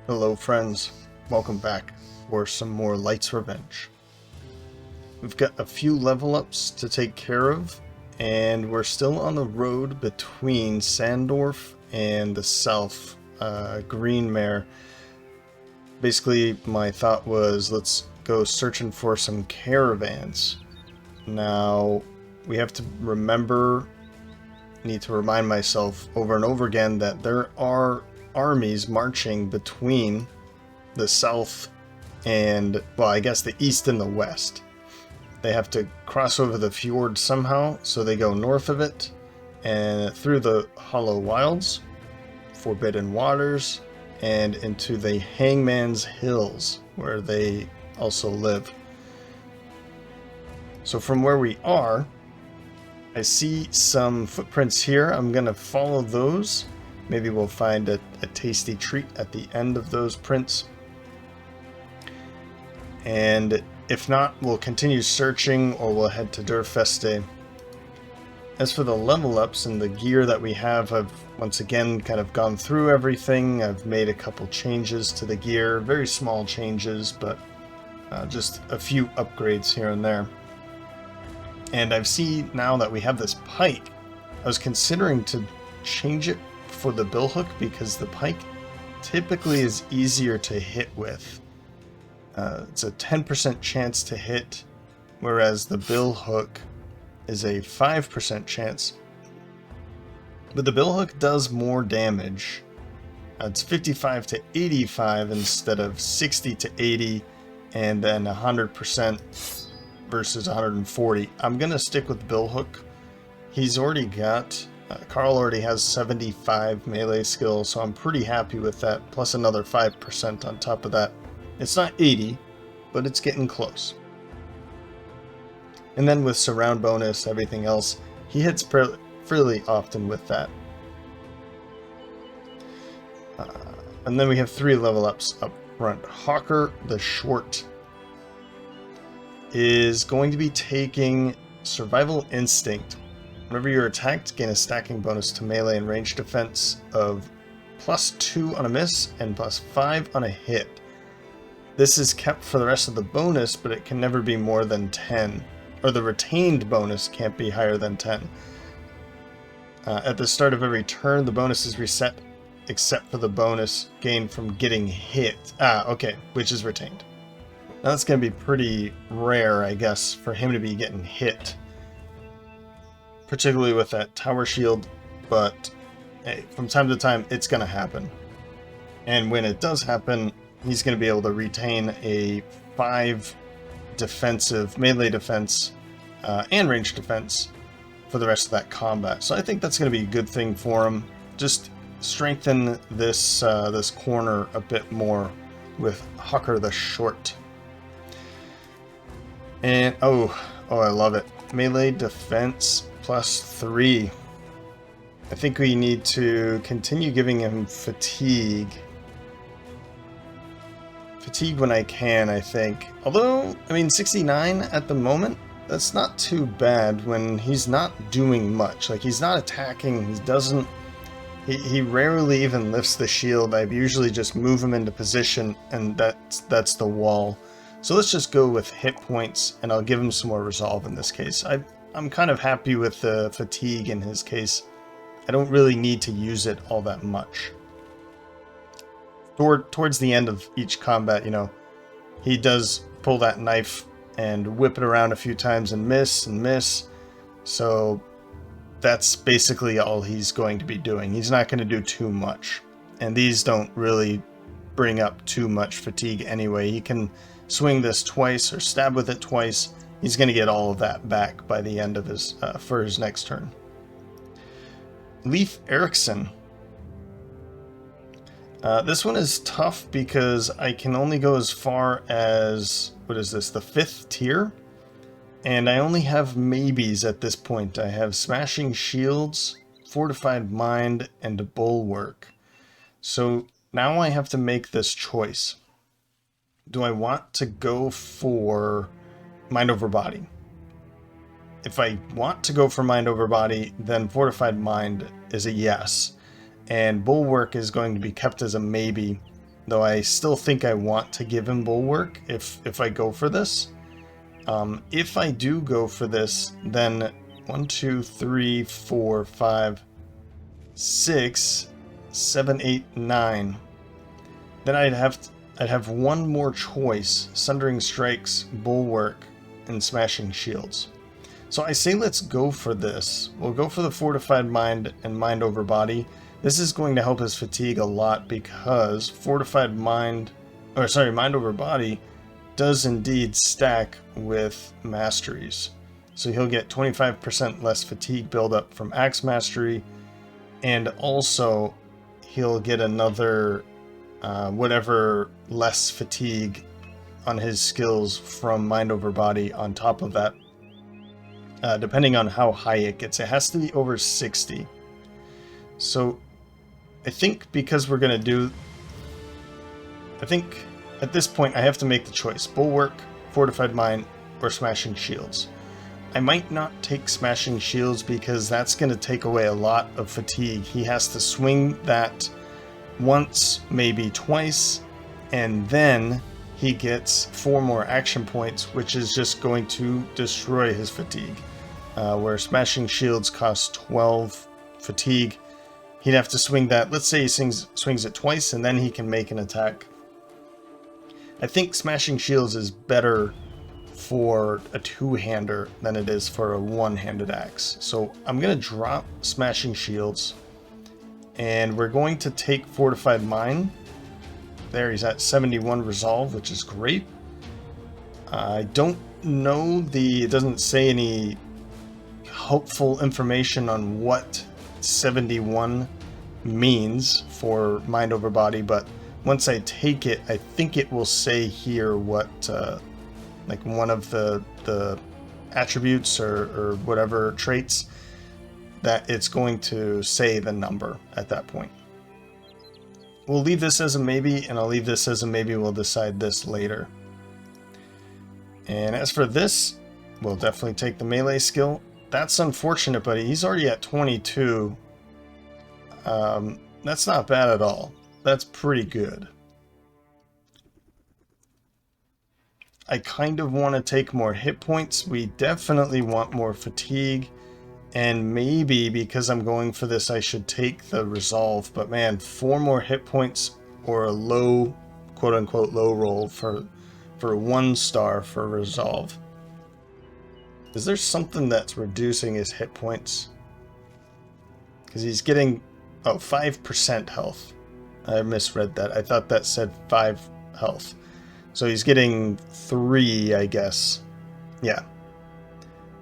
Hello friends, welcome back for some more Light's Revenge. We've got a few level ups to take care of, and we're still on the road between Sandorf and the south, Green Mare. Basically, my thought was let's go searching for some caravans. Now, we have to need to remind myself over and over again that there are armies marching between the south and, well, I guess the east and the west. They have to cross over the fjord somehow, so they go north of it and through the Hollow Wilds, Forbidden Waters, and into the Hangman's Hills, where they also live. So from where we are, I see some footprints here. I'm gonna follow those. Maybe we'll find a tasty treat at the end of those prints. And if not, we'll continue searching or we'll head to Durfeste. As for the level ups and the gear that we have, I've once again kind of gone through everything. I've made a couple changes to the gear, very small changes, but just a few upgrades here and there. And I see now that we have this pike. I was considering to change it for the billhook because the pike typically is easier to hit with. It's a 10% chance to hit, whereas the billhook is a 5% chance. But the billhook does more damage. It's 55 to 85 instead of 60 to 80, and then 100% versus 140. I'm gonna stick with billhook. He's already got Carl already has 75 melee skill, so I'm pretty happy with that, plus another 5% on top of that. It's not 80, but it's getting close. And then with surround bonus, everything else, he hits fairly often with that. And then we have 3 level ups up front. Hawker the Short is going to be taking Survival Instinct. Whenever you're attacked, gain a stacking bonus to melee and range defense of +2 on a miss and +5 on a hit. This is kept for the rest of the bonus, but it can never be more than 10. Or the retained bonus can't be higher than 10. At the start of every turn, the bonus is reset, except for the bonus gained from getting hit. Okay, which is retained. Now that's going to be pretty rare, I guess, for him to be getting hit. Particularly with that tower shield, but hey, from time to time it's going to happen. And when it does happen, he's going to be able to retain a 5 defensive melee defense and range defense for the rest of that combat. So I think that's going to be a good thing for him. Just strengthen this this corner a bit more with Hawker the Short. And oh, I love it. Melee defense +3. I think we need to continue giving him fatigue. Fatigue when I can, I think. Although, I mean, 69 at the moment, that's not too bad when he's not doing much. Like, he's not attacking, he rarely even lifts the shield. I usually just move him into position, and that's the wall. So let's just go with hit points, and I'll give him some more resolve in this case. I'm kind of happy with the fatigue in his case. I don't really need to use it all that much. Towards the end of each combat, you know, he does pull that knife and whip it around a few times and miss. So that's basically all he's going to be doing. He's not going to do too much. And these don't really bring up too much fatigue anyway. He can swing this twice or stab with it twice. He's going to get all of that back by the end of his for his next turn. Leif Erikson. This one is tough because I can only go as far as, what is this, the 5th tier? And I only have maybes at this point. I have Smashing Shields, Fortified Mind, and Bulwark. So now I have to make this choice. Do I want to go for Mind over Body? If I want to go for Mind over Body, then Fortified Mind is a yes. And Bulwark is going to be kept as a maybe. though I still think I want to give him Bulwark if I go for this. If I do go for this, then 1, 2, 3, 4, 5, 6, 7, 8, 9. Then I'd have one more choice: Sundering Strikes, Bulwark, and Smashing Shields. So I say let's go for this. We'll go for the Fortified Mind and Mind over Body. This is going to help his fatigue a lot because Mind over Body does indeed stack with masteries. So he'll get 25% less fatigue buildup from Axe Mastery, and also he'll get another whatever less fatigue on his skills from Mind over Body on top of that, depending on how high it gets. It has to be over 60. So I think because we're going to do... I think at this point I have to make the choice: Bulwark, Fortified Mind, or Smashing Shields. I might not take Smashing Shields because that's going to take away a lot of fatigue. He has to swing that once, maybe twice, and then he gets 4 more action points, which is just going to destroy his fatigue. Where Smashing Shields cost 12 fatigue, he'd have to swing that. Let's say he swings it twice, and then he can make an attack. I think Smashing Shields is better for a two-hander than it is for a one-handed axe. So I'm going to drop Smashing Shields, and we're going to take Fortified Mind. There, he's at 71 resolve, which is great. I don't know it doesn't say any helpful information on what 71 means for Mind over Body, but once I take it, I think it will say here what, like one of the attributes or whatever traits, that it's going to say the number at that point. We'll leave this as a maybe, and I'll leave this as a maybe. We'll decide this later. And as for this, we'll definitely take the melee skill. That's unfortunate, but he's already at 22. That's not bad at all. That's pretty good. I kind of want to take more hit points. We definitely want more fatigue. And maybe because I'm going for this, I should take the resolve. But man, 4 more hit points or a low, quote-unquote, low roll for 1 star for resolve. Is there something that's reducing his hit points? Because he's getting, 5% health. I misread that. I thought that said 5 health. So he's getting 3, I guess. Yeah.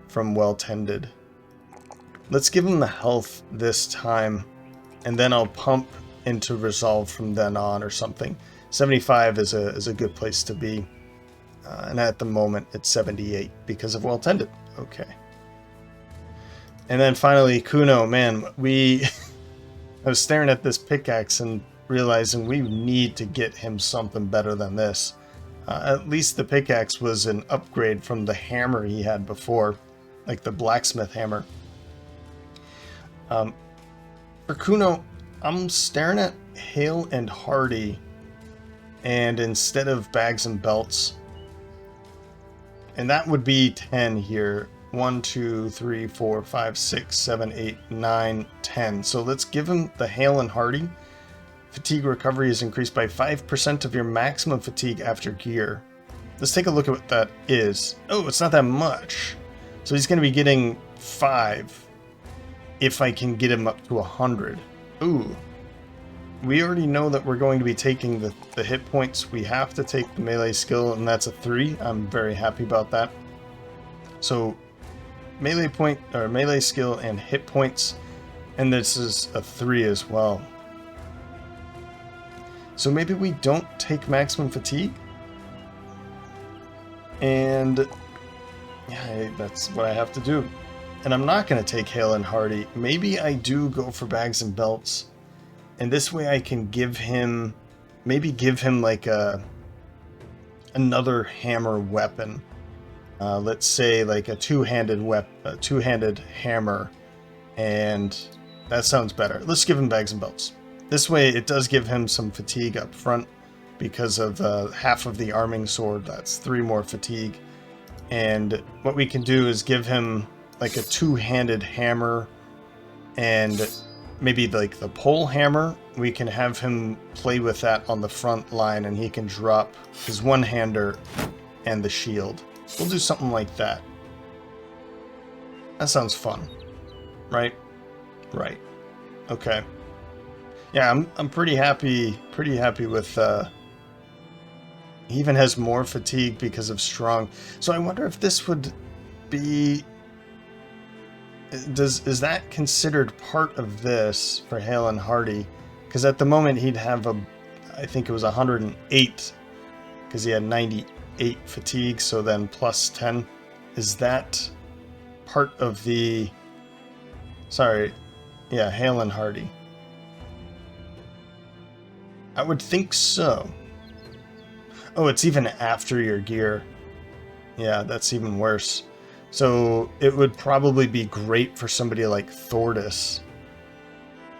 From Well Tended. Let's give him the health this time, and then I'll pump into resolve from then on or something. 75 is a good place to be. And at the moment it's 78 because of Well Tended. Okay. And then finally, Kuno, man, I was staring at this pickaxe and realizing we need to get him something better than this. At least the pickaxe was an upgrade from the hammer he had before, like the blacksmith hammer. For Kuno, I'm staring at Hale and Hardy, and instead of bags and belts, and that would be 10 here. 1, 2, 3, 4, 5, 6, 7, 8, 9, 10. So let's give him the Hale and Hardy. Fatigue recovery is increased by 5% of your maximum fatigue after gear. Let's take a look at what that is. Oh, it's not that much. So he's going to be getting 5 if I can get him up to 100. Ooh. We already know that we're going to be taking the hit points. We have to take the melee skill, and that's a 3. I'm very happy about that. So melee skill and hit points, and this is a 3 as well. So maybe we don't take maximum fatigue, and yeah, that's what I have to do. And I'm not going to take Hale and Hardy. Maybe I do go for bags and belts, and this way I can give him, maybe give him like another hammer weapon. Let's say like a two-handed hammer, and that sounds better. Let's give him bags and belts. This way it does give him some fatigue up front, because of half of the arming sword. That's 3 more fatigue. And what we can do is give him like a 2-handed hammer and maybe like the pole hammer. We can have him play with that on the front line and he can drop his 1-hander and the shield. We'll do something like that. That sounds fun, right? Right. Okay. Yeah, I'm pretty happy with he even has more fatigue because of strong. So I wonder if this would be is that considered part of this for Hale and Hardy? Because at the moment he'd have I think it was 108 because he had 98 fatigue, so then plus 10. Is that part of the yeah, Hale and Hardy? I would think so. Oh, it's even after your gear. Yeah, that's even worse. So it would probably be great for somebody like Thordis.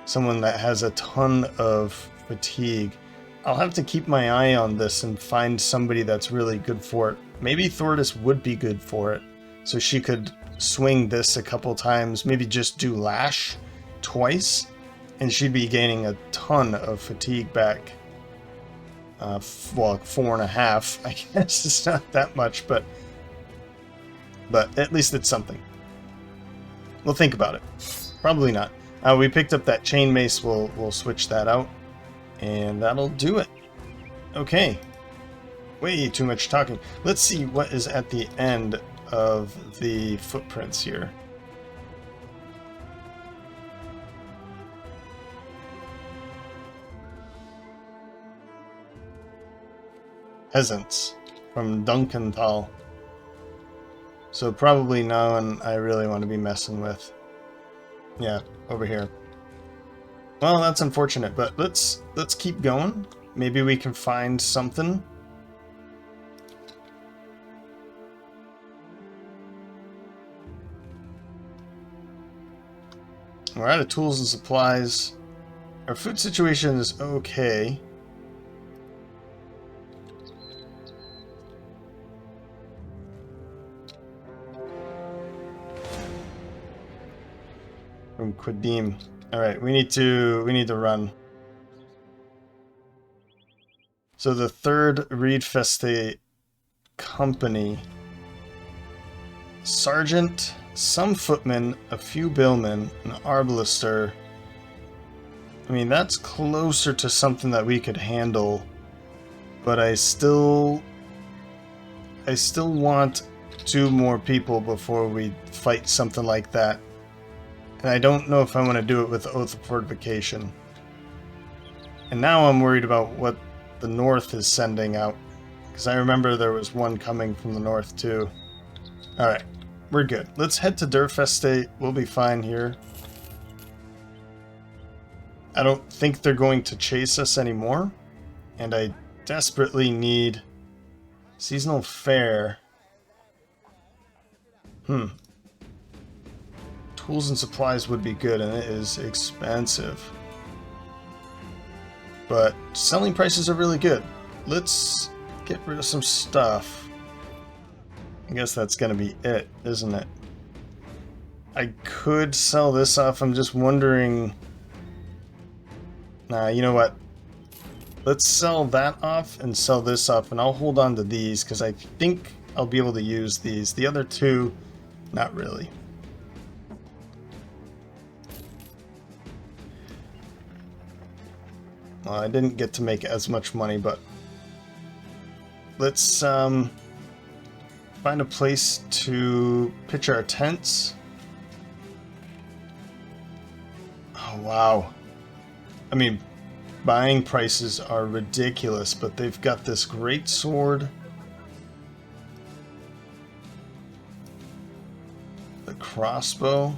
Someone that has a ton of fatigue. I'll have to keep my eye on this and find somebody that's really good for it. Maybe Thordis would be good for it. So she could swing this a couple times, maybe just do Lash twice, and she'd be gaining a ton of fatigue back. Well, 4.5, I guess. It's not that much, but at least it's something. We'll think about it. Probably not. We picked up that chain mace. We'll switch that out, and that'll do it. Okay. Way too much talking. Let's see what is at the end of the footprints here. Peasants from Duncanthal. So probably no one I really want to be messing with. Yeah, over here. Well, that's unfortunate, but let's keep going. Maybe we can find something. We're out of tools and supplies. Our food situation is okay. From Quadim. Alright, we need to run. So the third Reed Feste company. Sergeant, some footmen, a few billmen, an arbalister. I mean, that's closer to something that we could handle, but I still want 2 more people before we fight something like that. And I don't know if I want to do it with Oath of Fortification. And now I'm worried about what the North is sending out, because I remember there was one coming from the North too. Alright, we're good. Let's head to Durfeste. We'll be fine here. I don't think they're going to chase us anymore, and I desperately need seasonal fare. Tools and supplies would be good, and it is expensive. But selling prices are really good. Let's get rid of some stuff. I guess that's going to be it, isn't it? I could sell this off. I'm just wondering... Nah, you know what? Let's sell that off and sell this off, and I'll hold on to these because I think I'll be able to use these. The other 2, not really. Well, I didn't get to make as much money, but let's find a place to pitch our tents. Oh, wow. I mean, buying prices are ridiculous, but they've got this great sword. The crossbow.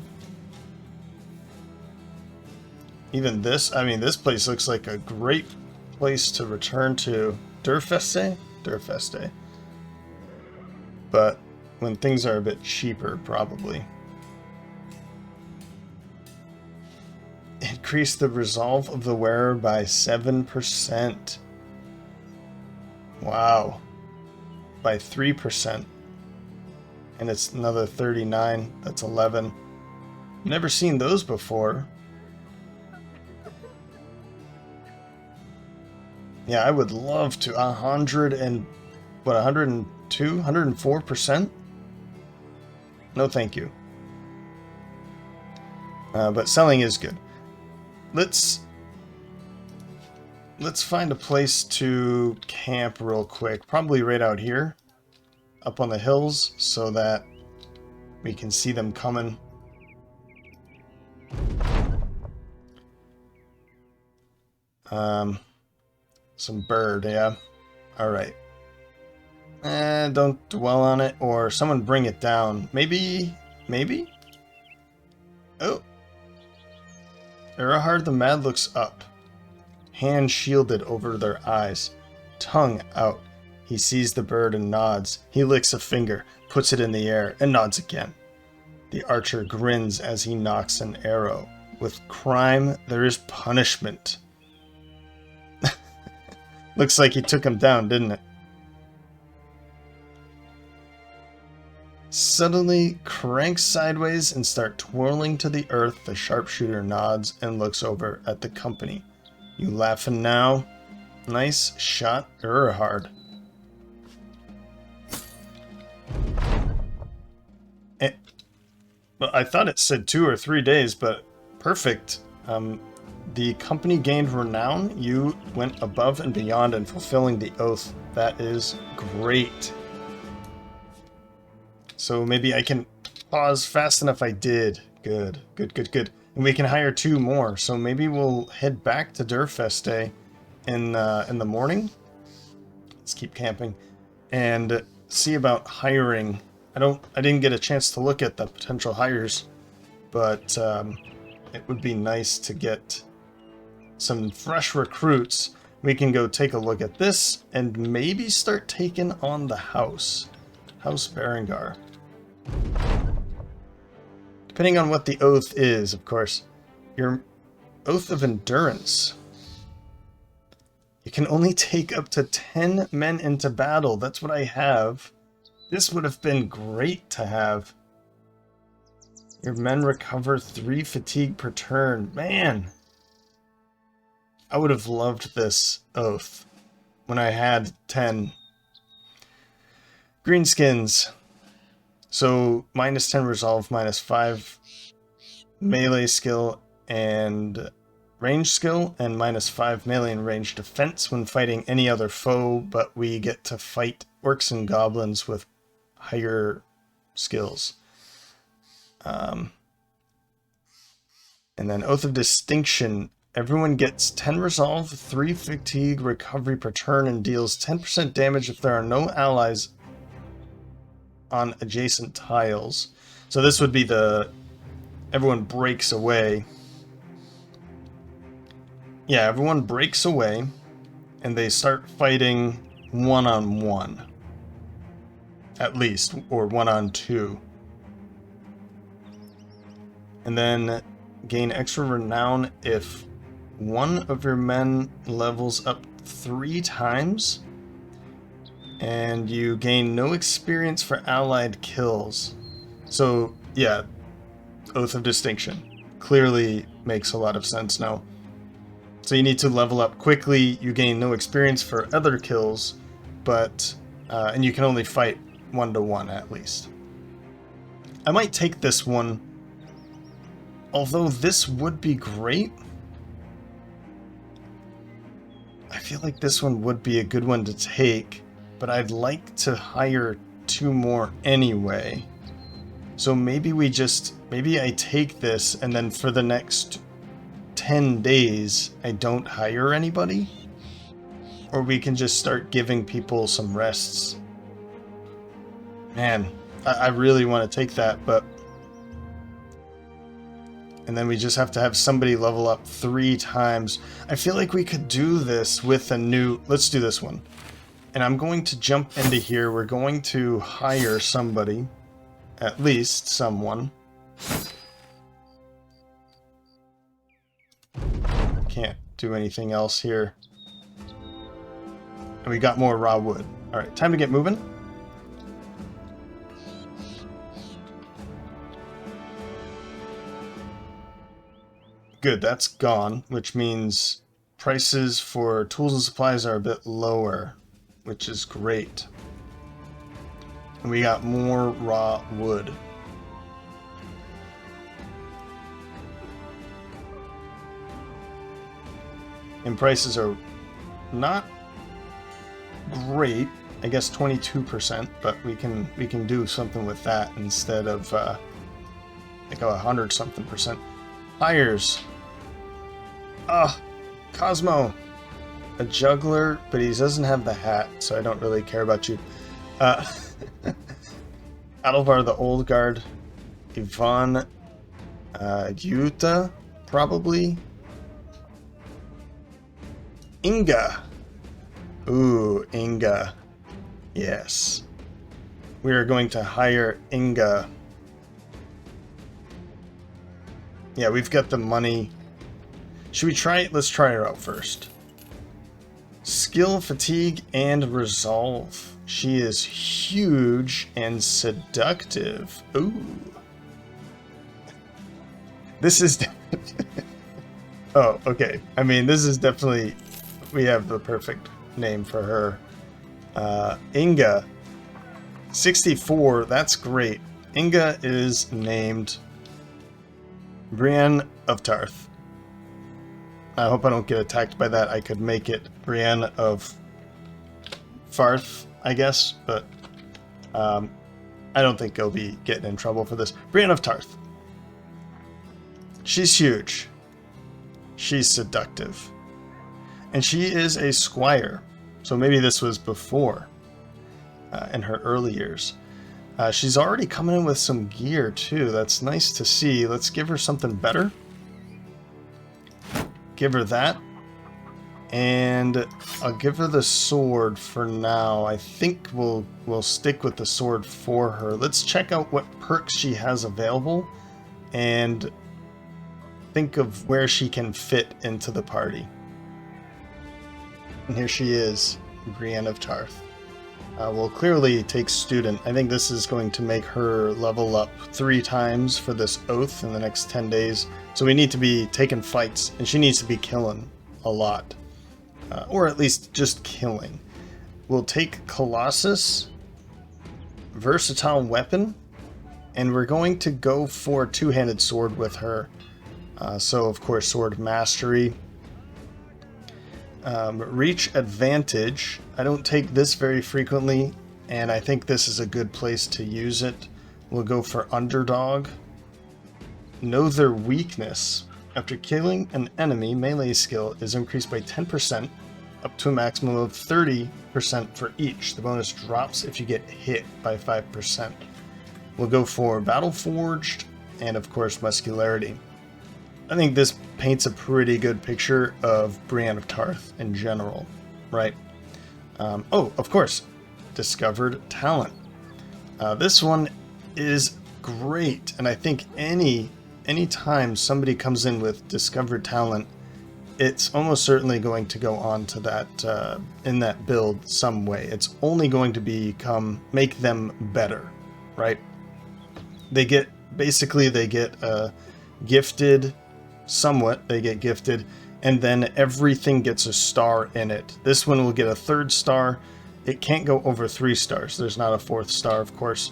Even this, I mean, this place looks like a great place to return to. Durfeste? Durfeste. But when things are a bit cheaper, probably. Increase the resolve of the wearer by 7%. Wow. By 3%. And it's another 39. That's 11. Never seen those before. Yeah, I would love to. 100 and... what, 102? 104%? No thank you. But selling is good. Let's find a place to camp real quick. Probably right out here. Up on the hills, so that we can see them coming. Some bird, yeah. Alright. Don't dwell on it, or someone bring it down. Maybe? Oh. Erahard the Mad looks up. Hand shielded over their eyes. Tongue out. He sees the bird and nods. He licks a finger, puts it in the air, and nods again. The archer grins as he knocks an arrow. With crime, there is punishment. Looks like he took him down, didn't it? Suddenly cranks sideways and start twirling to the earth. The sharpshooter nods and looks over at the company. You laughing now? Nice shot, Erahard. Well, I thought it said 2 or 3 days, but perfect. The company gained renown. You went above and beyond in fulfilling the oath. That is great. So maybe I can pause fast enough. I did. Good. And we can hire 2 more. So maybe we'll head back to Durfeste in the morning. Let's keep camping and see about hiring. I didn't get a chance to look at the potential hires, but it would be nice to get some fresh recruits. We can go take a look at this and maybe start taking on the house. House Berengar. Depending on what the oath is, of course. Your oath of endurance. You can only take up to 10 men into battle. That's what I have. This would have been great to have. Your men recover 3 fatigue per turn. Man! I would have loved this oath when I had 10. Greenskins. So, minus 10 resolve, minus 5 melee skill and range skill, and minus 5 melee and range defense when fighting any other foe, but we get to fight orcs and goblins with higher skills. And then Oath of Distinction. Everyone gets 10 resolve, 3 fatigue recovery per turn, and deals 10% damage if there are no allies on adjacent tiles. So this would be the... everyone breaks away. Yeah, everyone breaks away, and they start fighting one-on-one. At least, or one-on-2. And then gain extra renown if one of your men levels up 3 times, and you gain no experience for allied kills. So, yeah, Oath of Distinction. Clearly makes a lot of sense now. So you need to level up quickly, you gain no experience for other kills, but, and you can only fight 1-to-1 at least. I might take this one, although this would be great. I feel like this one would be a good one to take, but I'd like to hire 2 more anyway. So maybe maybe I take this and then for the next 10 days I don't hire anybody? Or we can just start giving people some rests. Man, I really want to take that, but... and then we just have to have somebody level up 3 times. I feel like we could do this with a new... let's do this one. And I'm going to jump into here. We're going to hire somebody. At least someone. Can't do anything else here. And we got more raw wood. Alright, time to get moving. Good, that's gone, which means prices for tools and supplies are a bit lower, which is great. And we got more raw wood. And prices are not great. I guess 22%, but we can do something with that instead of like 100-something%. Tires. Cosmo. A juggler, but he doesn't have the hat, so I don't really care about you. Adelvar the Old Guard. Yvonne. Yuta, probably. Inga. Ooh, Inga. Yes. We are going to hire Inga. Yeah, we've got the money. Should we try it? Let's try her out first. Skill, fatigue, and resolve. She is huge and seductive. Ooh. This is... Oh, okay. I mean, this is definitely... We have the perfect name for her. Inga. 64. That's great. Inga is named Brienne of Tarth. I hope I don't get attacked by that. I could make it Brienne of Farth, I guess, but I don't think I'll be getting in trouble for this. Brienne of Tarth. She's huge. She's seductive. And she is a squire. So maybe this was before, in her early years. She's already coming in with some gear, too. That's nice to see. Let's give her something better. Give her that. And I'll give her the sword for now. I think we'll stick with the sword for her. Let's check out what perks she has available and think of where she can fit into the party. And here she is, Brienne of Tarth. We'll clearly take student. I think this is going to make her level up 3 times for this oath in the next 10 days. So we need to be taking fights, and she needs to be killing a lot. Or at least just killing. We'll take Colossus, versatile weapon, and we're going to go for two-handed sword with her. So of course sword mastery. Reach advantage. I don't take this very frequently, and I think this is a good place to use it. We'll go for underdog. Know their weakness. After killing an enemy, melee skill is increased by 10%, up to a maximum of 30% for each. The bonus drops if you get hit by 5%. We'll go for battle forged, and of course muscularity. I think this paints a pretty good picture of Brienne of Tarth in general, right? Oh, of course, discovered talent. This one is great, and I think any time somebody comes in with discovered talent, it's almost certainly going to go on to that in that build some way. It's only going to make them better, right? They get gifted. Somewhat, they get gifted, and then everything gets a star in it. This one will get a 3rd star. It can't go over 3 stars. There's not a 4th star, of course,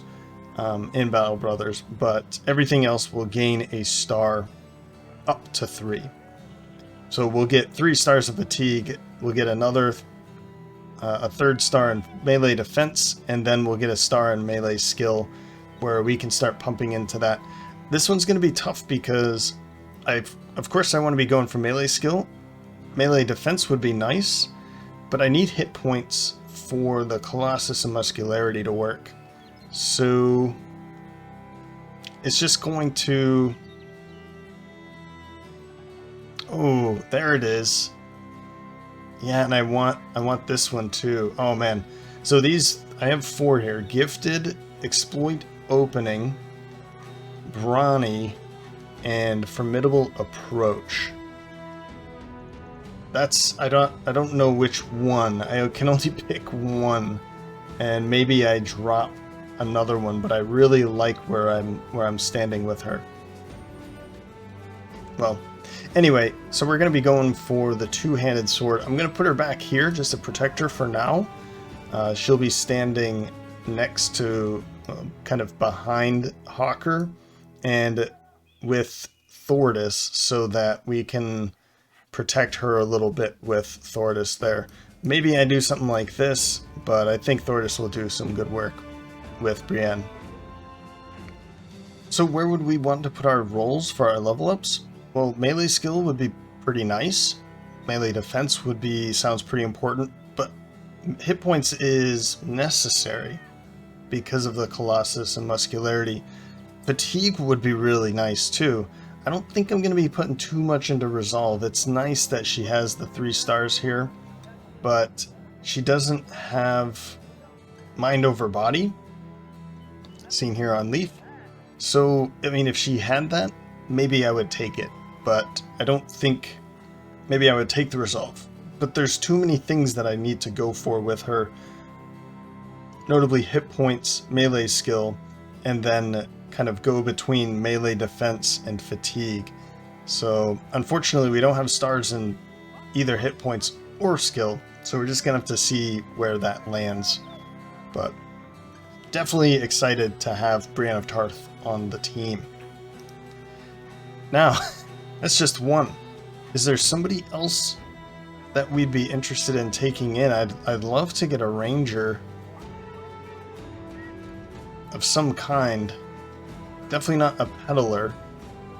in Battle Brothers, but everything else will gain a star up to 3. So we'll get 3 stars of fatigue. We'll get another, a 3rd star in melee defense, and then we'll get a star in melee skill, where we can start pumping into that. This one's going to be tough because of course I want to be going for melee skill. Melee defense would be nice, but I need hit points for the Colossus and muscularity to work. So it's just going to... Oh, there it is. Yeah, and I want this one too. Oh man. So these, I have 4 here. Gifted, exploit opening, brawny, and formidable approach. I don't know which one. I can only pick one, and maybe I drop another one, but I really like where I'm standing with her. Well, anyway, so we're going to be going for the two-handed sword. I'm going to put her back here just to protect her for now. She'll be standing next to, kind of behind Hawker, and with Thordis, so that we can protect her a little bit with Thordis there. Maybe I do something like this, but I think Thordis will do some good work with Brienne. So where would we want to put our rolls for our level ups? Well, melee skill would be pretty nice. Melee defense sounds pretty important, but hit points is necessary because of the Colossus and muscularity. Fatigue would be really nice too. I don't think I'm going to be putting too much into resolve. It's nice that she has the 3 stars here, but she doesn't have mind over body, seen here on Leaf. So, I mean, if she had that, maybe I would take it, but I don't think, maybe I would take the resolve. But there's too many things that I need to go for with her, notably hit points, melee skill, and then kind of go between melee defense and fatigue. So unfortunately we don't have stars in either hit points or skill, so we're just gonna have to see where that lands. But definitely excited to have Brienne of Tarth on the team. Now, that's just one. Is there somebody else that we'd be interested in taking in? I'd love to get a ranger of some kind. Definitely not a peddler,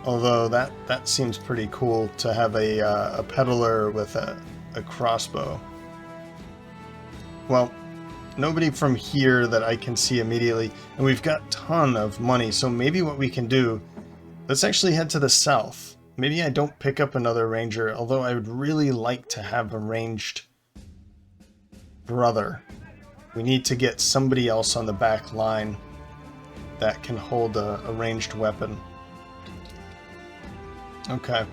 although that seems pretty cool to have a peddler with a crossbow. Well, nobody from here that I can see immediately, and we've got a ton of money, so maybe what we can do, let's actually head to the south. Maybe I don't pick up another ranger, although I would really like to have a ranged brother. We need to get somebody else on the back line that can hold a ranged weapon. Okay.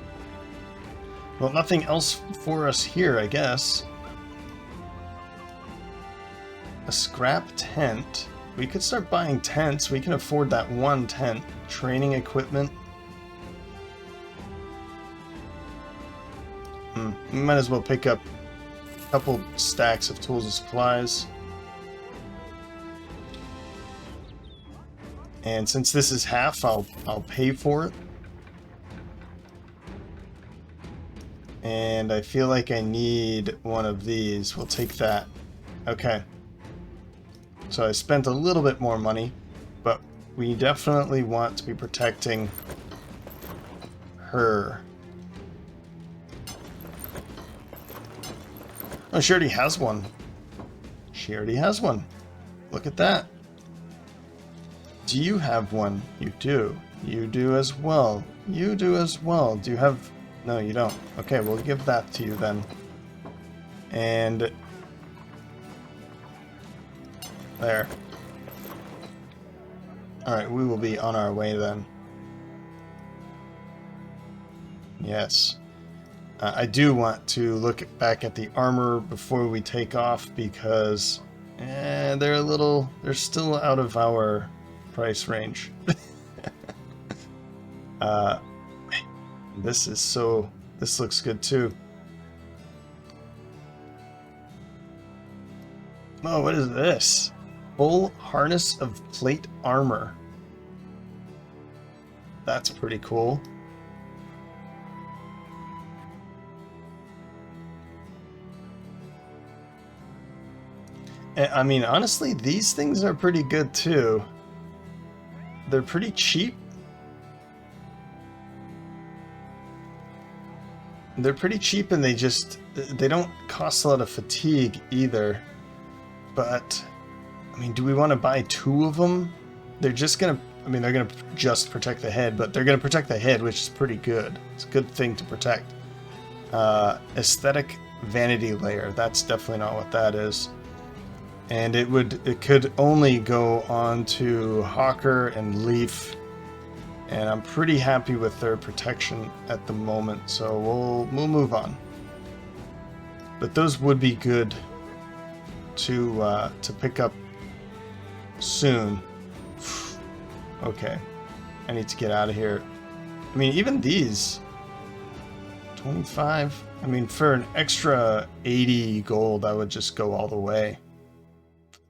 Well, nothing else for us here, I guess. A scrap tent. We could start buying tents. We can afford that one tent. Training equipment. We might as well pick up a couple stacks of tools and supplies. And since this is half, I'll pay for it. And I feel like I need one of these. We'll take that. Okay. So I spent a little bit more money, but we definitely want to be protecting her. Oh, she already has one. She already has one. Look at that. Do you have one? You do. You do as well. You do as well. Do you have... No, you don't. Okay, we'll give that to you then. And... there. Alright, we will be on our way then. Yes. I do want to look back at the armor before we take off because they're still out of our price range. This looks good too. Oh, what is this? Full harness of plate armor. That's pretty cool. I mean, honestly, these things are pretty good too. They're pretty cheap. They're pretty cheap and they don't cost a lot of fatigue either. But, I mean, do we want to buy 2 of them? They're just gonna, I mean, they're gonna just protect the head, but they're gonna protect the head, which is pretty good. It's a good thing to protect. Aesthetic vanity layer, that's definitely not what that is. And it could only go on to Hawker and Leaf, and I'm pretty happy with their protection at the moment, so we'll move on. But those would be good to pick up soon. Okay, I need to get out of here. I mean, even these 25. I mean, for an extra 80 gold, I would just go all the way.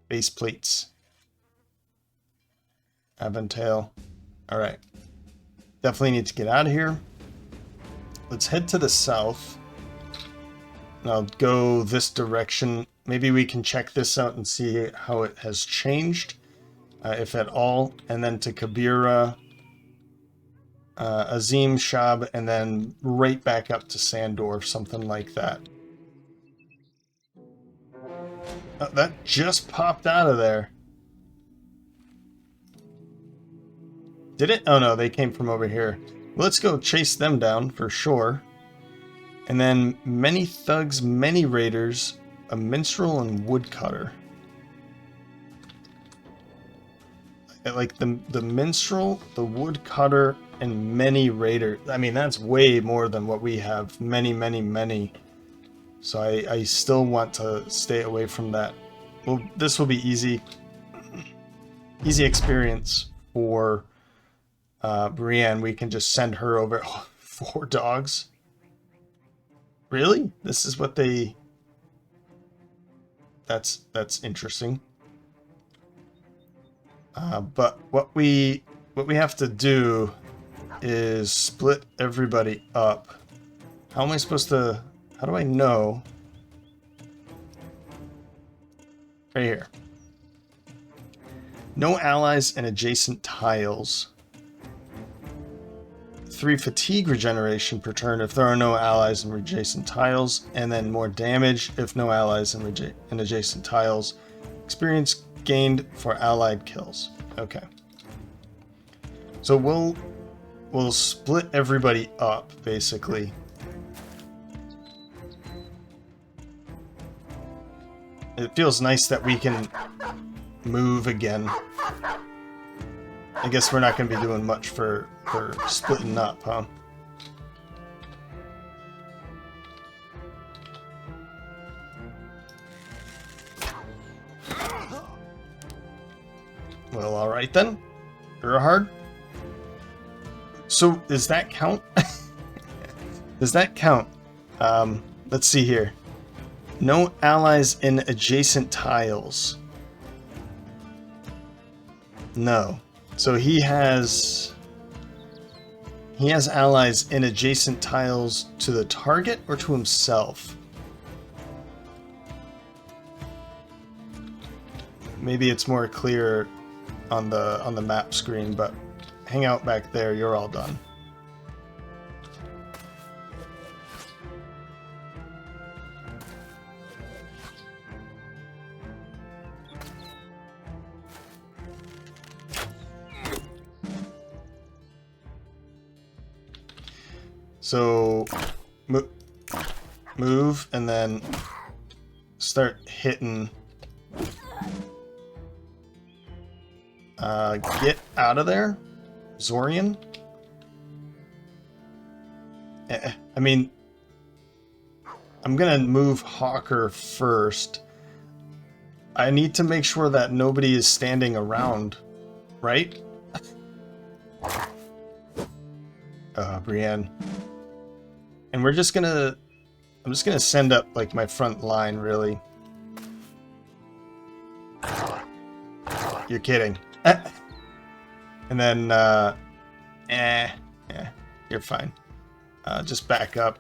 Base plates. Aventail. All right. Definitely need to get out of here. Let's head to the south. And I'll go this direction. Maybe we can check this out and see how it has changed, if at all. And then to Kabira, Azim, Shab, and then right back up to Sandor, something like that. Oh, that just popped out of there. Did it? Oh no, they came from over here. Well, let's go chase them down for sure. And then many thugs, many raiders, a minstrel, and woodcutter. Like the minstrel, the woodcutter, and many raiders. I mean, that's way more than what we have. Many, many, many. So I still want to stay away from that. Well, this will be easy. Easy experience for Brienne. We can just send her over. Oh, 4 dogs? Really? This is what they... That's interesting. But what we have to do is split everybody up. How am I supposed to... How do I know? Right here. No allies and adjacent tiles. 3 fatigue regeneration per turn if there are no allies and adjacent tiles, and then more damage if no allies and adjacent tiles. Experience gained for allied kills. Okay. So we'll split everybody up basically. It feels nice that we can move again. I guess we're not going to be doing much for splitting up, huh? Well, alright then. Gerhard. So, does that count? Does that count? Let's see here. No allies in adjacent tiles. No. So he has allies in adjacent tiles to the target or to himself. Maybe it's more clear on the map screen, but hang out back there, you're all done. So, move, and then start hitting. Get out of there, Zorian. I mean, I'm gonna move Hawker first. I need to make sure that nobody is standing around, right? Brienne. And I'm just gonna send up like my front line, really. You're kidding. And then, yeah, you're fine. Just back up.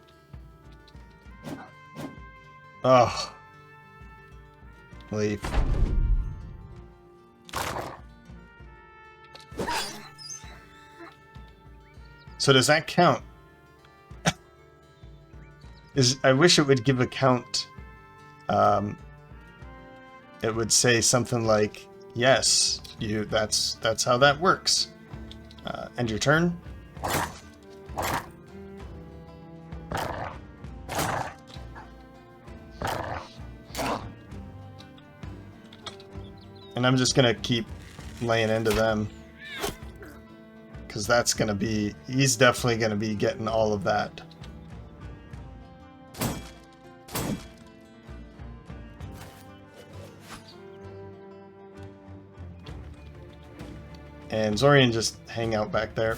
Oh. Leave. So does that count? I wish it would give a count. It would say something like, yes, that's how that works. End your turn. And I'm just gonna keep laying into them. Because that's gonna be, he's definitely gonna be getting all of that. And Zorian just hang out back there.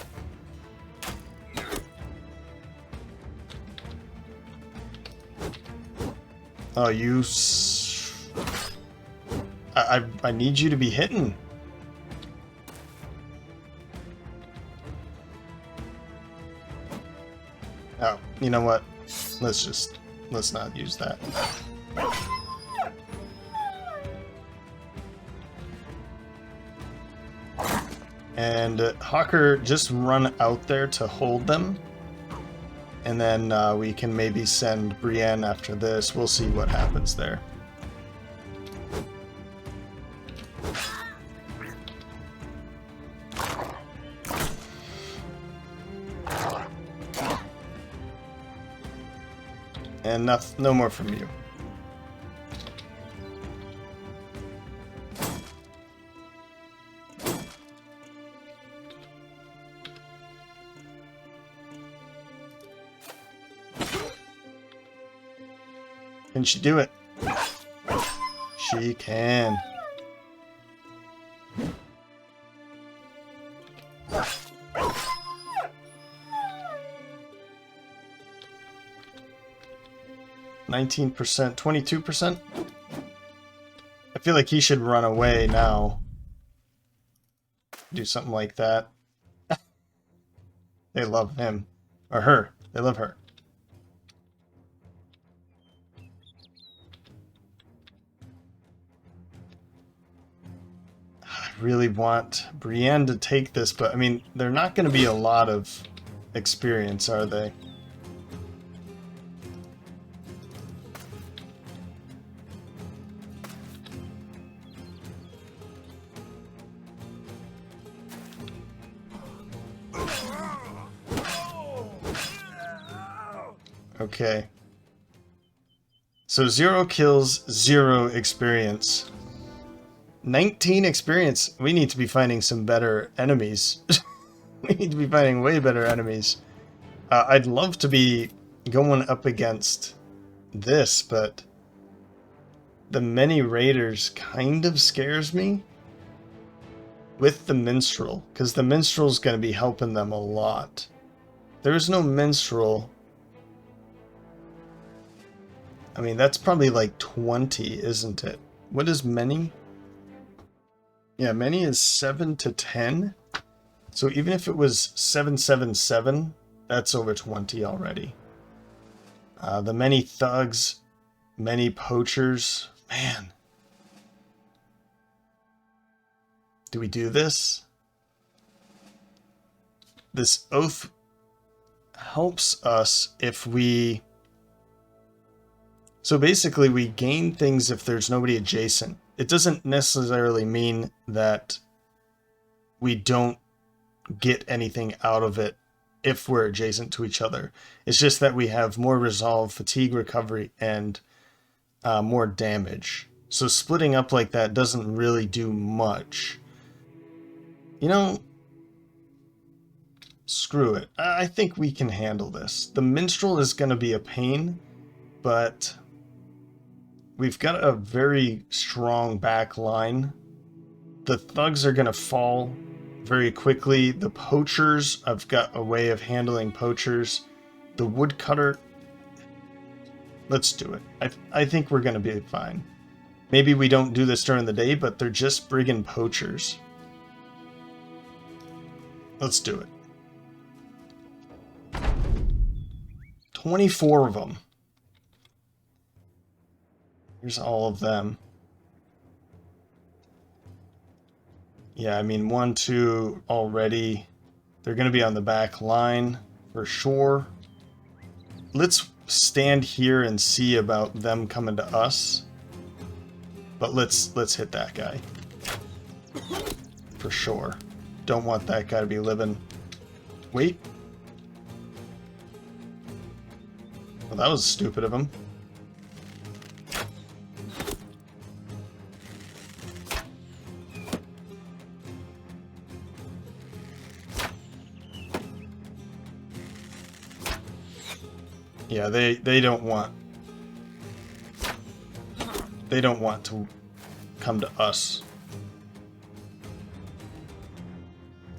Oh, I need you to be hitting. Oh, you know what? Let's not use that. And Hawker, just run out there to hold them. And then we can maybe send Brienne after this. We'll see what happens there. And no more from you. Can she do it? She can. %, 22%. I feel like he should run away now. Do something like that. They love him. Or her. They love her. I really want Brienne to take this, but I mean, they're not going to be a lot of experience, are they? Okay. So 0 kills, 0 experience. 19 experience. We need to be finding some better enemies. We need to be finding way better enemies. I'd love to be going up against this, but the many raiders kind of scares me with the minstrel, because the minstrel's going to be helping them a lot. There's no minstrel. I mean, that's probably like 20, isn't it? What is many? Yeah, many is 7 to 10. So even if it was 777, that's over 20 already. The many thugs, many poachers. Man. Do we do this? This oath helps us if we... So basically, we gain things if there's nobody adjacent. It doesn't necessarily mean that we don't get anything out of it if we're adjacent to each other. It's just that we have more resolve, fatigue recovery, and more damage. So splitting up like that doesn't really do much. You know, screw it. I think we can handle this. The minstrel is going to be a pain, but... we've got a very strong back line. The thugs are going to fall very quickly. The poachers, I've got a way of handling poachers. The woodcutter, let's do it. I think we're going to be fine. Maybe we don't do this during the day, but they're just brigand poachers. Let's do it. 24 of them. Here's all of them. Yeah, I mean, 1, 2 already. They're going to be on the back line for sure. Let's stand here and see about them coming to us. But let's hit that guy. For sure. Don't want that guy to be living. Wait. Well, that was stupid of him. Yeah, they don't want to come to us.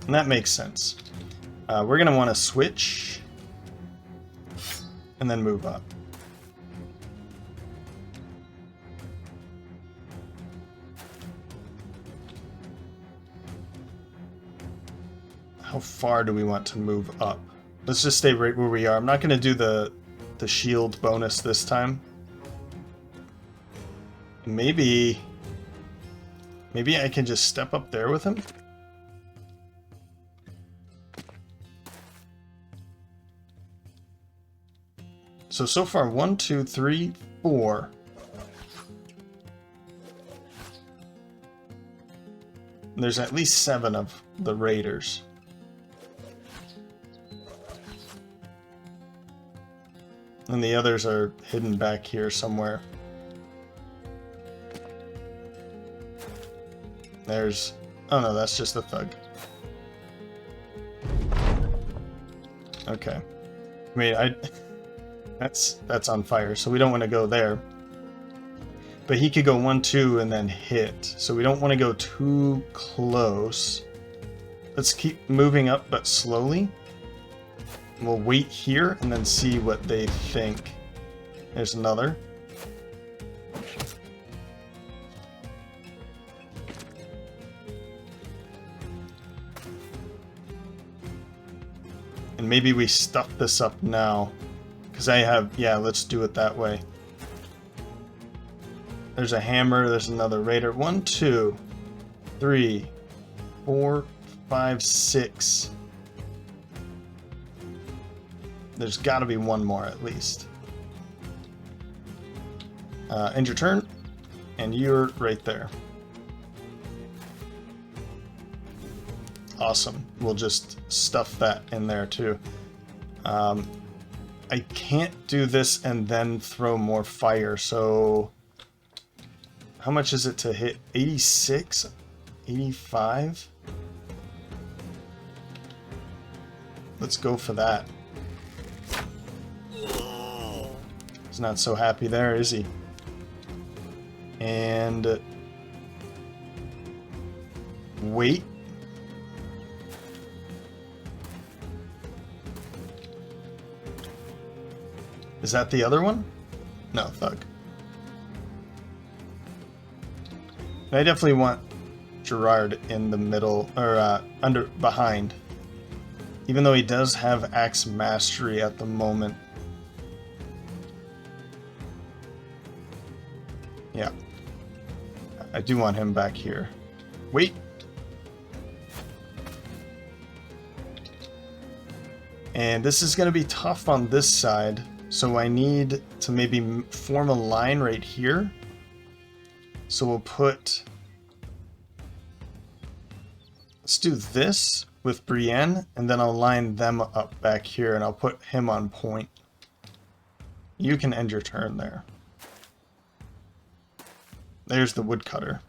And that makes sense. We're going to want to switch and then move up. How far do we want to move up? Let's just stay right where we are. I'm not going to do the shield bonus this time. Maybe I can just step up there with him. So far, 1, 2, 3, 4. And there's at least 7 of the raiders. And the others are hidden back here somewhere. There's... oh no, that's just a thug. Okay. I mean, that's on fire, so we don't want to go there. But he could go 1, 2, and then hit. So we don't want to go too close. Let's keep moving up, but slowly. We'll wait here and then see what they think. There's another. And maybe we stuff this up now. Because I have... yeah, let's do it that way. There's a hammer. There's another raider. 1, 2, 3, 4, 5, 6. There's got to be one more at least. End your turn, and you're right there. Awesome. We'll just stuff that in there too. I can't do this and then throw more fire, so... how much is it to hit? 86? 85? Let's go for that. He's not so happy there, is he? And... wait. Is that the other one? No, thug. I definitely want Gerard in the middle, or behind. Even though he does have Axe Mastery at the moment. Yeah. I do want him back here. Wait. And this is going to be tough on this side. So I need to maybe form a line right here. So we'll put... let's do this with Brienne, and then I'll line them up back here, and I'll put him on point. You can end your turn there. There's the woodcutter.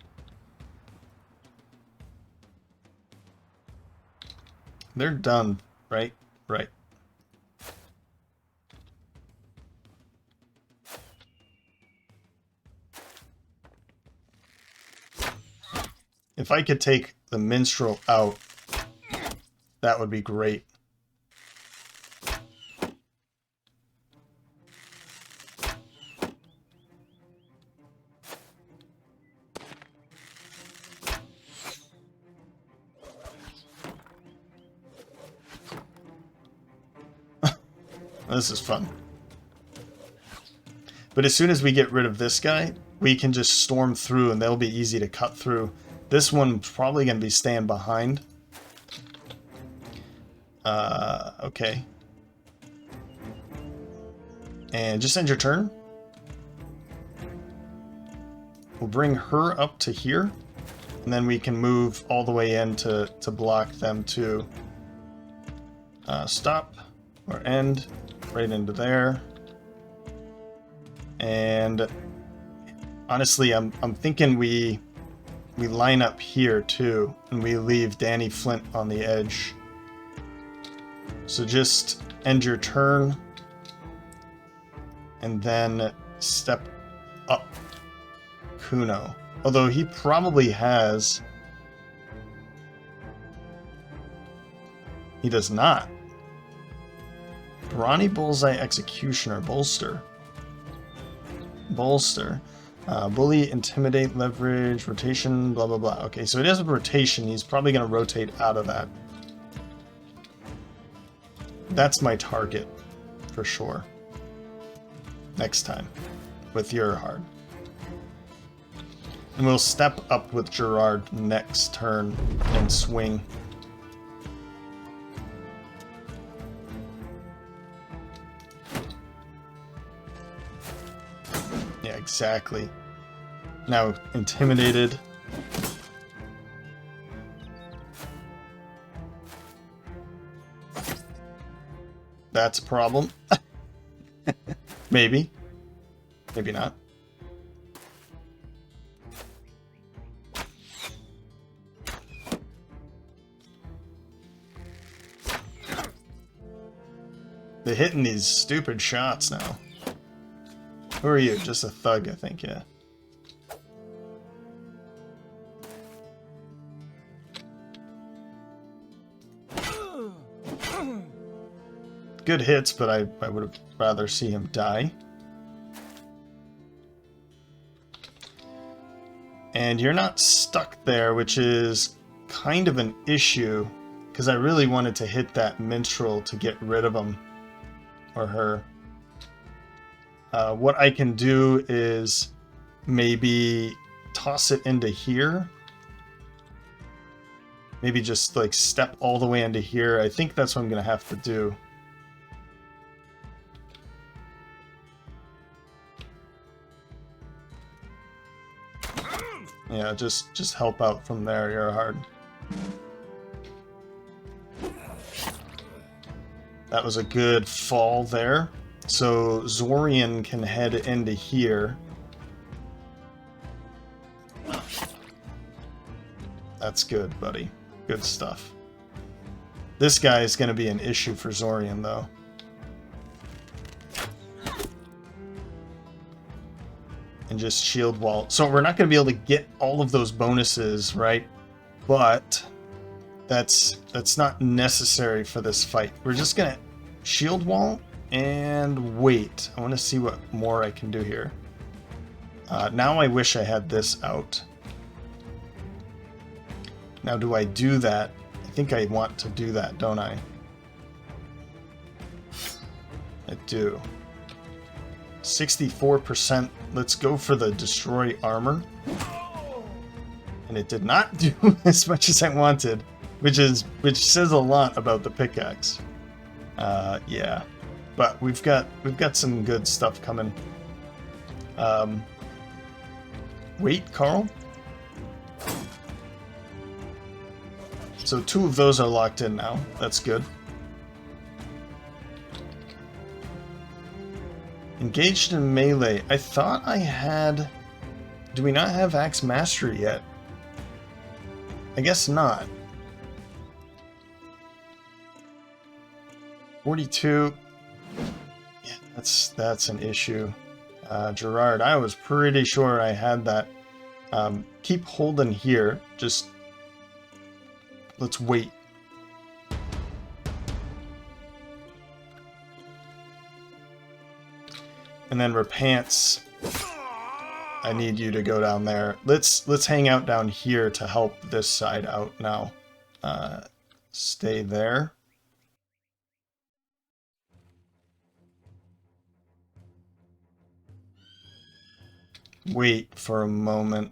They're done, right? Right. If I could take the minstrel out, that would be great. This is fun. But as soon as we get rid of this guy, we can just storm through and they'll be easy to cut through. This one's probably going to be staying behind. Okay. And just end your turn. We'll bring her up to here. And then we can move all the way in to block them too. Stop or end. Right into there. And honestly, I'm thinking we line up here too, and we leave Danny Flint on the edge. So just end your turn, and then step up Kuno. Although he probably has... He does not. Brawny Bullseye Executioner. Bolster. Bolster. Bully, Intimidate, Leverage, Rotation, blah, blah, blah. Okay, so it is a rotation. He's probably going to rotate out of that. That's my target, for sure. Next time, with Urahard. And we'll step up with Gerard next turn and swing. Yeah, exactly. Now, intimidated. That's a problem. Maybe. Maybe not. They're hitting these stupid shots now. Who are you? Just a thug, I think, yeah. Good hits, but I would have rather see him die. And you're not stuck there, which is kind of an issue, because I really wanted to hit that minstrel to get rid of him, or her. What I can do is maybe toss it into here. Maybe just like step all the way into here. I think that's what I'm going to have to do. Yeah, just help out from there, Urahard. That was a good fall there. So Zorian can head into here. That's good, buddy. Good stuff. This guy is going to be an issue for Zorian, though. And just shield wall. So we're not going to be able to get all of those bonuses, right? But that's not necessary for this fight. We're just going to shield wall and wait. I want to see what more I can do here. Now I wish I had this out. Now do I do that? I think I want to do that, don't I? I do. 64%. Let's go for the destroy armor. And it did not do as much as I wanted, which says a lot about the pickaxe. Yeah, but we've got some good stuff coming. Wait, Carl. So 2 of those are locked in now. That's good. Engaged in melee. I thought I had... Do we not have Axe Mastery yet? I guess not. 42. Yeah, that's an issue. Gerard, I was pretty sure I had that. Keep holding here. Just... Let's wait. And then Repants, I need you to go down there. Let's hang out down here to help this side out now. Stay there. Wait for a moment.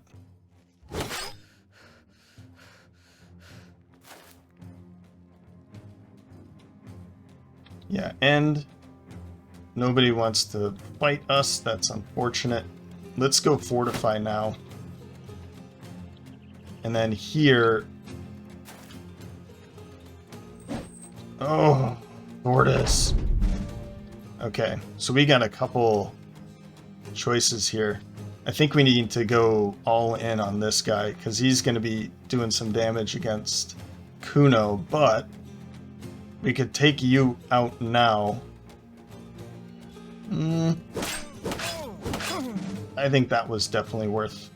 Yeah, and nobody wants to fight us. That's unfortunate. Let's go fortify now. And then here... Oh, Mortis. Okay, so we got a couple choices here. I think we need to go all in on this guy, because he's going to be doing some damage against Kuno, but we could take you out now. I think that was definitely worth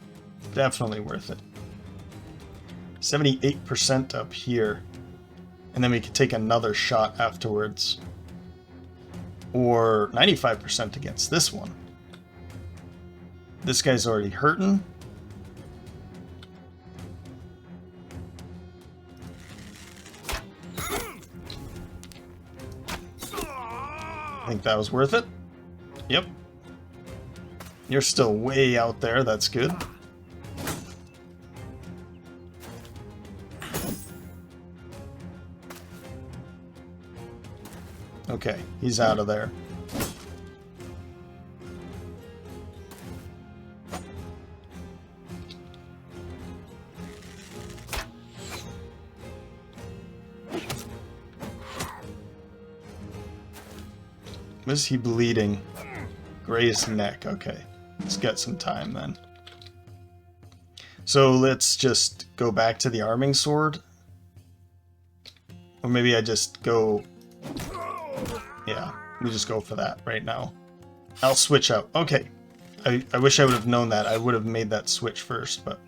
it. 78% up here. And then we can take another shot afterwards. Or 95% against this one. This guy's already hurting. I think that was worth it. Yep. You're still way out there, that's good. Okay, he's out of there. Was he bleeding? Grazed neck, okay. Let's get some time then. So let's just go back to the arming sword. Or maybe I just go... Yeah, we just go for that right now. I'll switch out. Okay. I wish I would have known that. I would have made that switch first, but...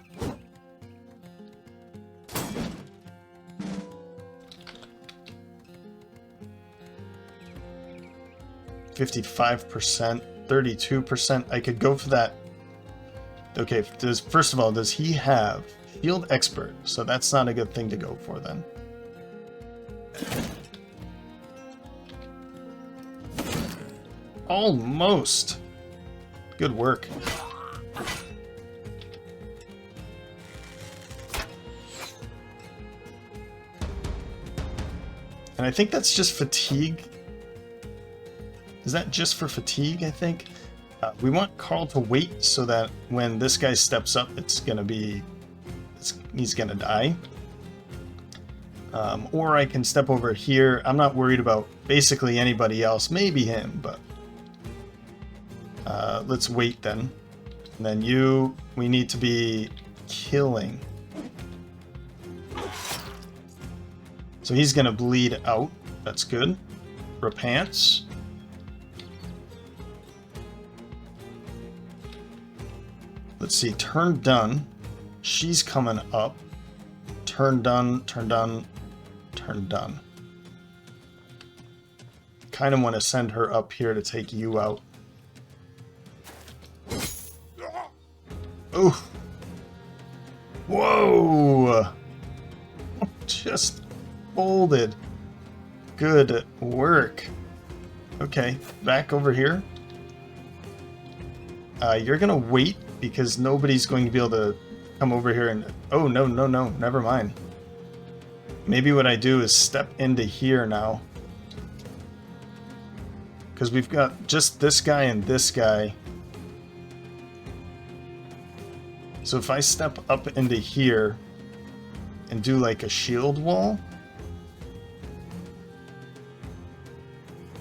$55%, 32%. I could go for that. Okay, first of all, does he have Field Expert? So that's not a good thing to go for then. Almost. Good work. And I think that's just fatigue. Is that just for fatigue, I think? We want Carl to wait so that when this guy steps up, he's gonna die. Or I can step over here. I'm not worried about basically anybody else, maybe him, but let's wait then. And then we need to be killing. So he's gonna bleed out. That's good. Repants. Let's see, turn done. She's coming up. Turn done, turn done, turn done. Kind of want to send her up here to take you out. Ooh. Whoa! Just folded. Good work. Okay, back over here. You're gonna wait because nobody's going to be able to come over here and... Oh, no, no, no, never mind. Maybe what I do is step into here now. Because we've got just this guy and this guy. So if I step up into here and do like a shield wall...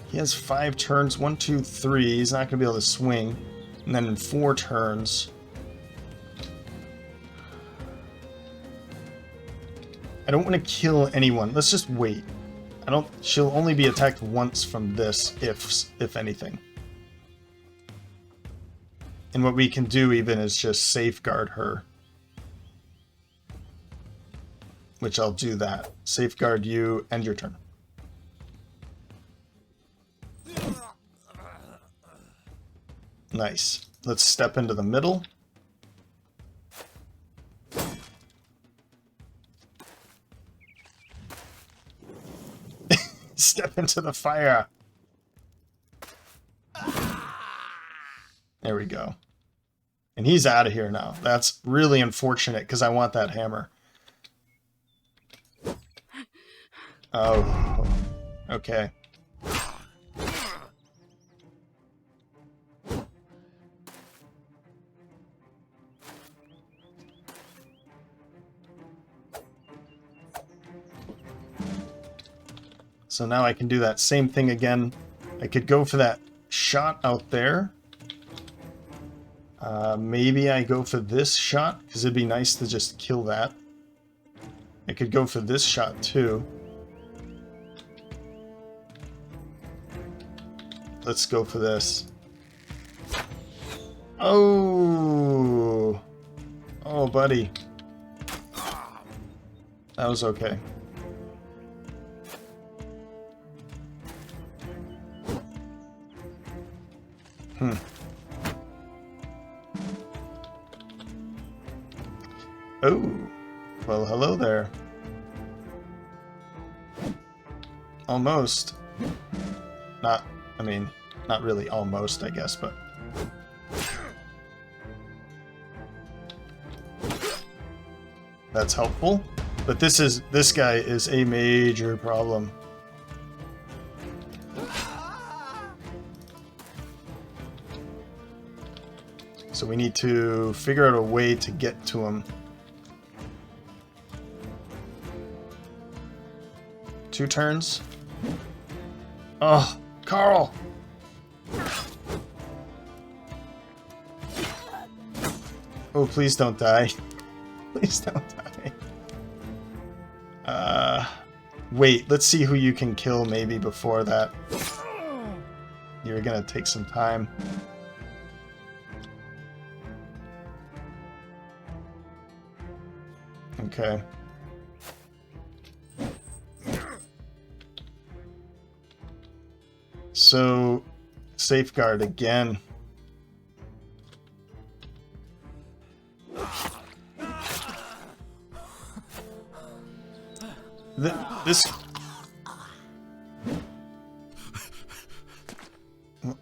He has 5 turns, 1, 2, 3. He's not going to be able to swing. And then in 4 turns... I don't want to kill anyone. Let's just wait. She'll only be attacked once from this, if anything. And what we can do even is just safeguard her. Which I'll do that. Safeguard you, end your turn. Nice. Let's step into the middle. Step into the fire. There we go. And he's out of here now. That's really unfortunate because I want that hammer. Oh. Okay. So now I can do that same thing again. I could go for that shot out there. Maybe I go for this shot, because it'd be nice to just kill that. I could go for this shot too. Let's go for this. Oh! Oh, buddy. That was okay. Oh, well, hello there. Almost. Not, I mean, not really almost, I guess, but... That's helpful. But this guy is a major problem. So we need to figure out a way to get to him. 2 turns. Oh, Carl! Oh, please don't die. Please don't die. Wait, let's see who you can kill maybe before that. You're gonna take some time. Okay. So, safeguard again. This...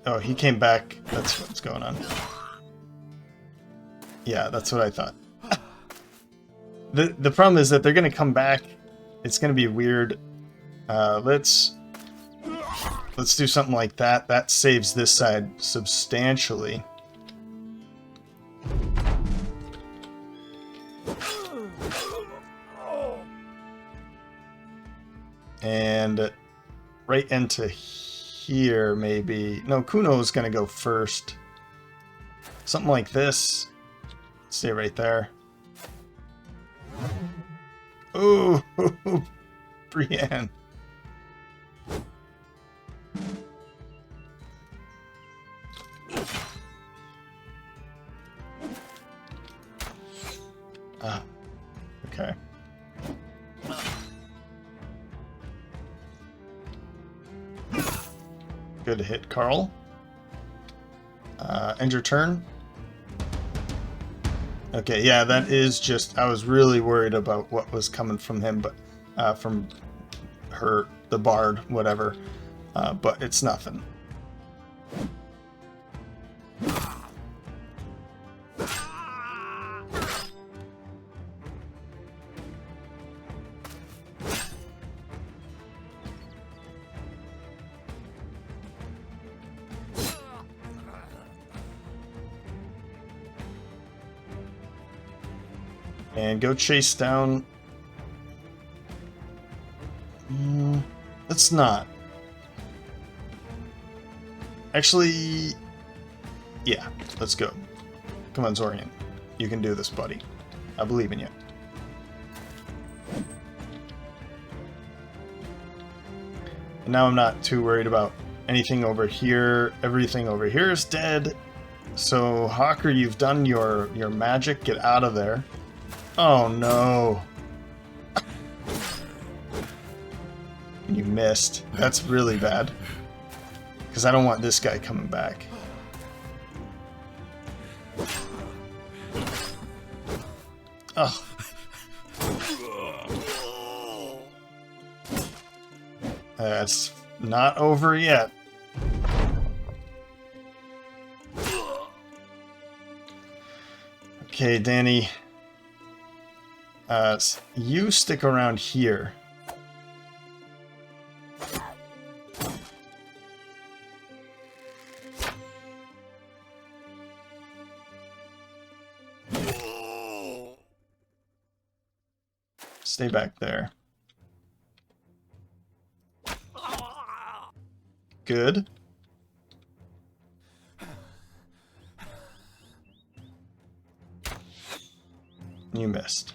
Oh, he came back. That's what's going on. Yeah, that's what I thought. The problem is that they're going to come back. It's going to be weird. Let's do something like that. That saves this side substantially. And right into here, maybe. No, Kuno's going to go first. Something like this. Stay right there. Ooh, Brienne. Ah, okay. Good hit, Carl. End your turn. Okay, yeah, that is just... I was really worried about what was coming from him, but from her, the bard, whatever. But it's nothing. And go chase down... let's not. Actually... yeah, let's go. Come on, Zorian. You can do this, buddy. I believe in you. And now I'm not too worried about anything over here. Everything over here is dead. So, Hawker, you've done your magic. Get out of there. Oh no. You missed. That's really bad. Because I don't want this guy coming back. Oh. That's not over yet. Okay, Danny. You stick around here. Stay back there. Good. You missed.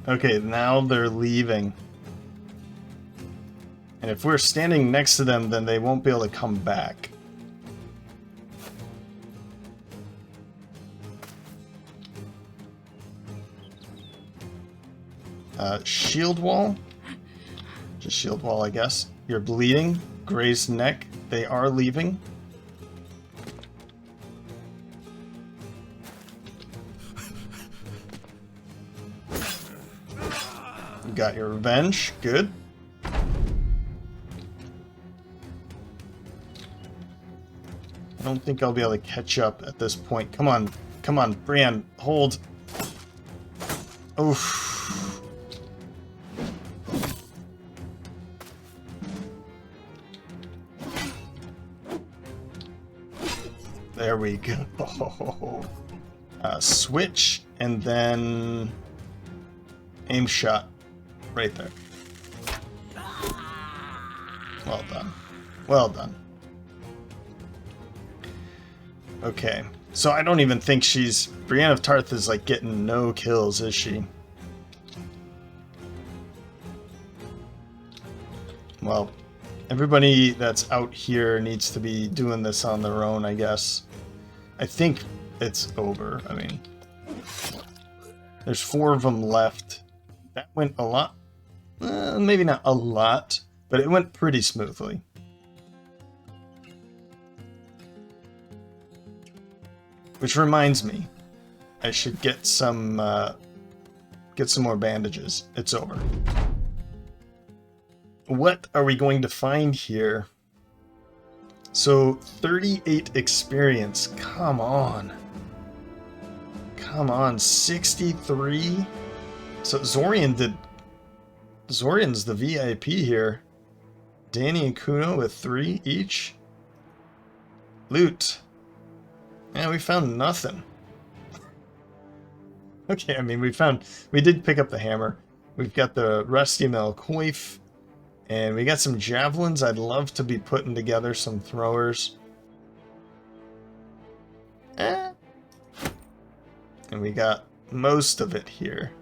Okay, now they're leaving. And if we're standing next to them, then they won't be able to come back. Shield wall. Just shield wall, I guess. You're bleeding. Grazed neck. They are leaving. You got your revenge. Good. I don't think I'll be able to catch up at this point. Come on. Come on, Brienne. Hold. Oof. There we go. Switch, and then aim shot. Right there. Well done. Well done. Okay. So I don't even think she's... Brienne of Tarth is like getting no kills, is she? Well, everybody that's out here needs to be doing this on their own, I guess. I think it's over. I mean, there's 4 of them left. That went a lot. Maybe not a lot, but it went pretty smoothly. Which reminds me, I should get some more bandages. It's over. What are we going to find here? So, 38 experience. Come on. Come on, 63? So, Zorian's the VIP here. Danny and Kuno with 3 each. Loot. Yeah, we found nothing. Okay, I mean, we did pick up the hammer. We've got the Rusty Mel Coif. And we got some javelins. I'd love to be putting together some throwers. And we got most of it here.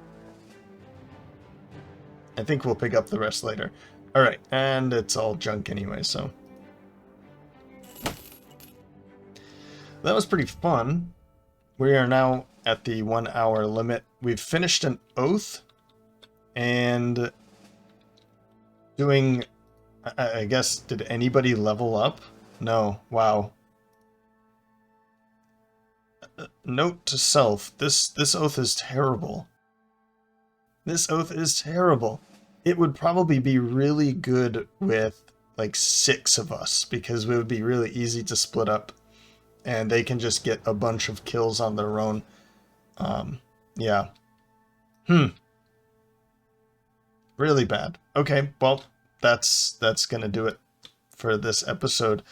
I think we'll pick up the rest later. Alright, and it's all junk anyway, so. That was pretty fun. We are now at the 1 hour limit. We've finished an oath. And... doing, I guess, did anybody level up? No. Wow. Note to self, this oath is terrible. This oath is terrible. It would probably be really good with, like, 6 of us, because it would be really easy to split up, and they can just get a bunch of kills on their own. Yeah. Really bad. Okay, well, that's gonna do it for this episode.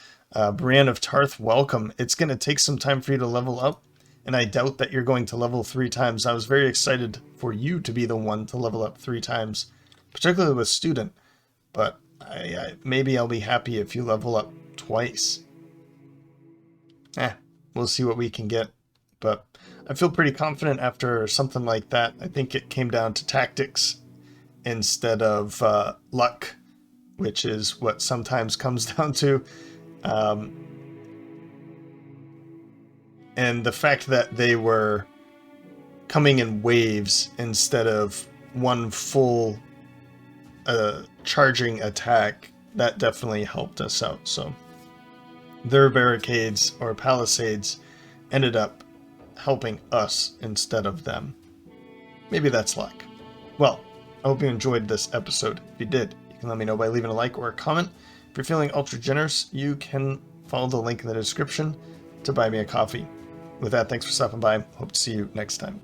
Brienne of Tarth, welcome. It's gonna take some time for you to level up, and I doubt that you're going to level 3 times. I was very excited for you to be the one to level up 3 times, particularly with student, but maybe I'll be happy if you level up twice. We'll see what we can get, but I feel pretty confident after something like that. I think it came down to tactics instead of luck, which is what sometimes comes down to. And the fact that they were coming in waves instead of one full charging attack, that definitely helped us out. So their barricades or palisades ended up helping us instead of them. Maybe that's luck. Well, I hope you enjoyed this episode. If you did, you can let me know by leaving a like or a comment. If you're feeling ultra generous, you can follow the link in the description to buy me a coffee. With that, thanks for stopping by. Hope to see you next time.